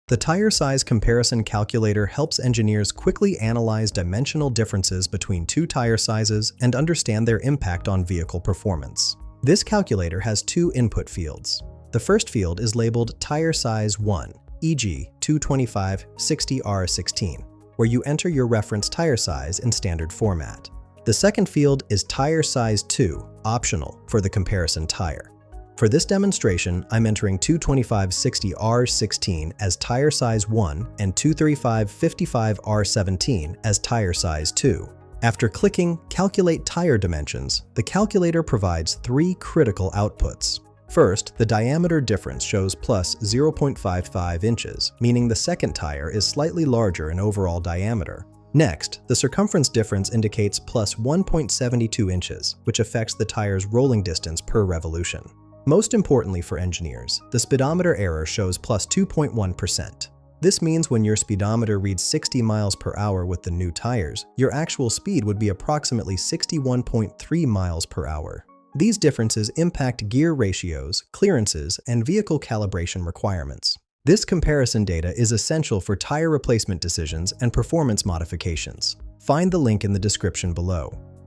The tire size comparison calculator helps engineers quickly analyze dimensional differences between two tire sizes and understand their impact on vehicle performance. This calculator has two input fields. The first field is labeled Tire Size 1, e.g. 225/60R16, where you enter your reference tire size in standard format. The second field is Tire Size 2, optional, for the comparison tire. For this demonstration, I'm entering 225/60R16 as tire size 1 and 235/55R17 as tire size 2. After clicking Calculate Tire Dimensions, the calculator provides three critical outputs. First, the diameter difference shows plus 0.55 inches, meaning the second tire is slightly larger in overall diameter. Next, the circumference difference indicates plus 1.72 inches, which affects the tire's rolling distance per revolution. Most importantly for engineers, the speedometer error shows plus 2.1%. This means when your speedometer reads 60 miles per hour with the new tires, your actual speed would be approximately 61.3 miles per hour. These differences impact gear ratios, clearances, and vehicle calibration requirements. This comparison data is essential for tire replacement decisions and performance modifications. Find the link in the description below.